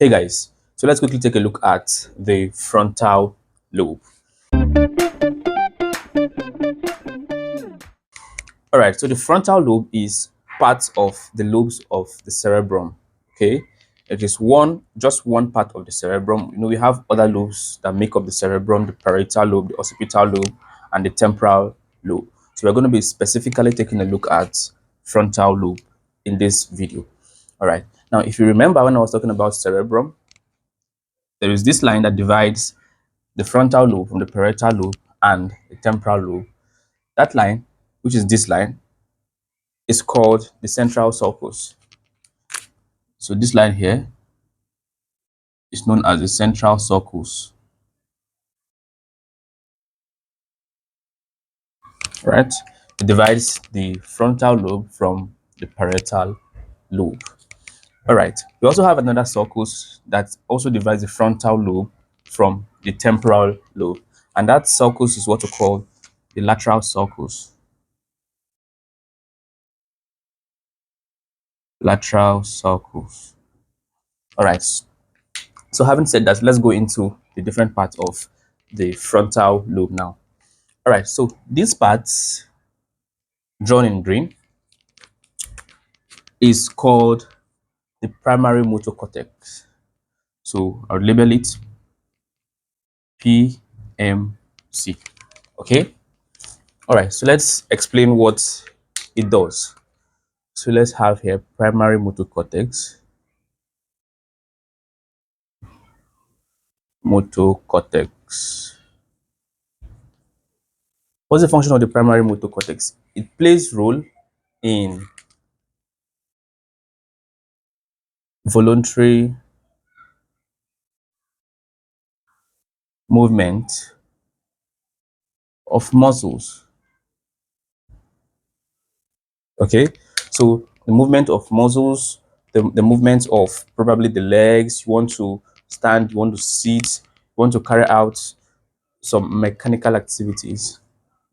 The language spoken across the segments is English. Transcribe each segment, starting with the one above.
Hey guys, so let's quickly take a look at the frontal lobe. All right, so the frontal lobe is part of the lobes of the cerebrum. Okay, it is just one part of the cerebrum. We have other lobes that make up the cerebrum: the parietal lobe, the occipital lobe, and the temporal lobe. So we're going to be specifically taking a look at frontal lobe in this video. All right, now if you remember when I was talking about cerebrum, there is this line that divides the frontal lobe from the parietal lobe and the temporal lobe. That line, which is this line, is called the central sulcus. So this line here is known as the central sulcus, right? It divides the frontal lobe from the parietal lobe. All right. We also have another sulcus that also divides the frontal lobe from the temporal lobe, and that sulcus is what we call the lateral sulcus. Lateral sulcus. All right. So having said that, let's go into the different parts of the frontal lobe now. All right, so these parts drawn in green is called the primary motor cortex. So I'll label it PMC. Okay. All right, so let's explain what it does. So let's have here primary motor cortex. Motor cortex. What's the function of the primary motor cortex? It plays role in voluntary movement of muscles. Okay, so the movement of muscles, the movement of probably the legs. You want to stand, you want to sit, you want to carry out some mechanical activities.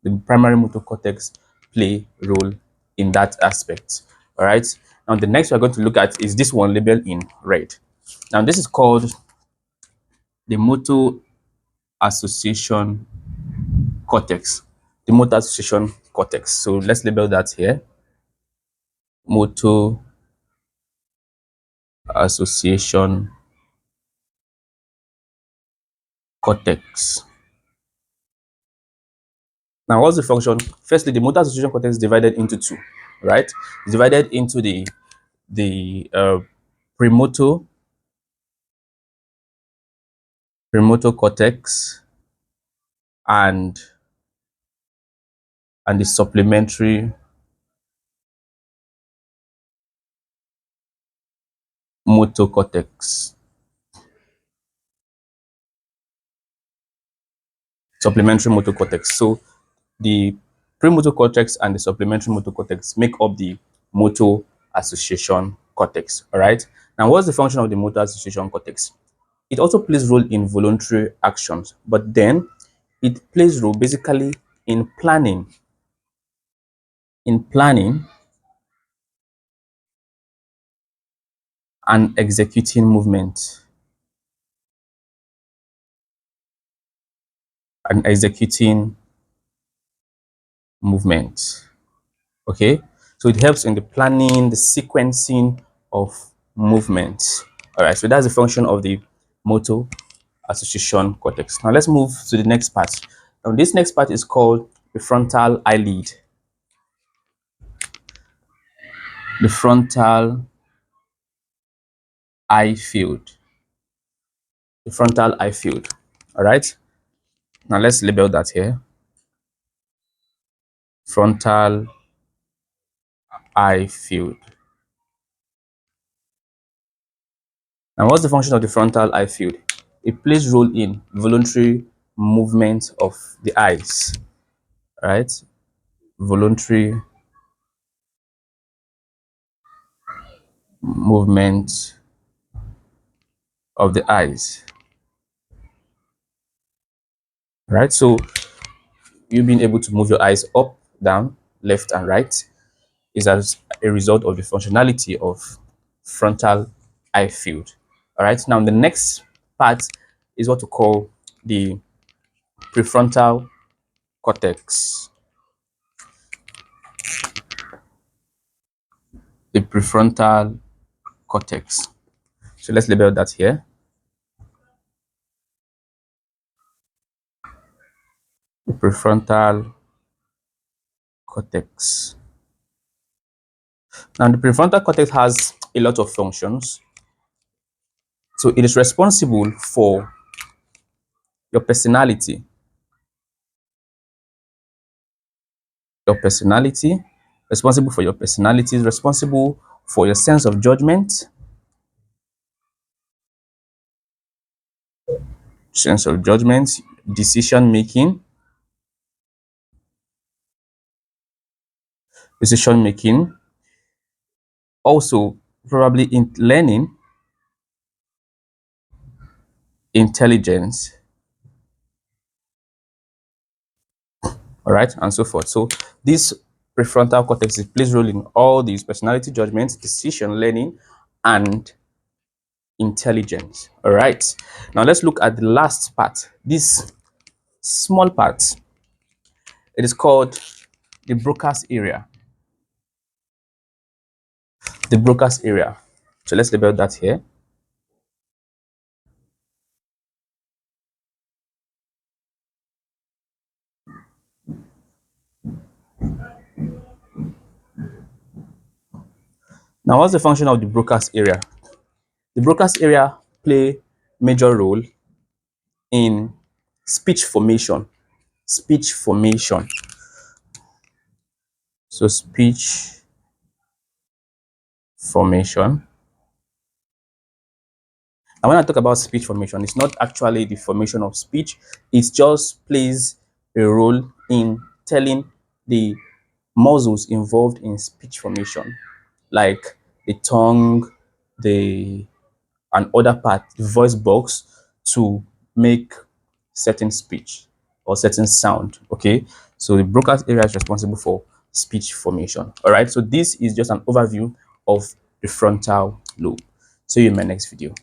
The primary motor cortex play a role in that aspect. All right, now the next we're going to look at is this one labeled in red. Now this is called the motor association cortex. The motor association cortex. So let's label that here. Motor association cortex. Now, what's the function? Firstly, the motor association cortex is divided into two, right? It's divided into the premotor premotor cortex and the supplementary motor cortex. Supplementary motor cortex. So the premotor cortex and the supplementary motor cortex make up the motor association cortex. All right. Now, what's the function of the motor association cortex? It also plays role in voluntary actions, but then it plays role basically in planning and executing movement and executing movement. Okay, so it helps in the planning, the sequencing of movement. All right, so that's the function of the motor association cortex. Now let's move to the next part. Now this next part is called the frontal eyelid. The frontal eye field. The frontal eye field. All right, now let's label that here. Frontal eye field. And what's the function of the frontal eye field? It plays role in voluntary movement of the eyes, right? Voluntary movement of the eyes, right? So you being able to move your eyes up, down, left, and right is as a result of the functionality of frontal eye field. All right. Now the next part is what we call the prefrontal cortex. The prefrontal cortex. So let's label that here. The prefrontal cortex. Now the prefrontal cortex has a lot of functions. So it is responsible for your personality, your personality, responsible for your personality, is responsible for your sense of judgment, sense of judgment, decision making, also probably in learning, intelligence, all right, and so forth. So this prefrontal cortex plays role in all these: personality, judgment, decision, learning, and intelligence. All right. Now let's look at the last part. This small part. It is called the Broca's area. The Broca's area. So let's label that here. Now, what's the function of the Broca's area? The Broca's area play major role in speech formation. Speech formation. So speech formation. And when I talk about speech formation, it's not actually the formation of speech. It just plays a role in telling the muscles involved in speech formation, like the tongue, the and other part, the voice box, to make certain speech or certain sound. Okay, so the Broca's area is responsible for speech formation. All right, so this is just an overview of the frontal lobe. See you in my next video.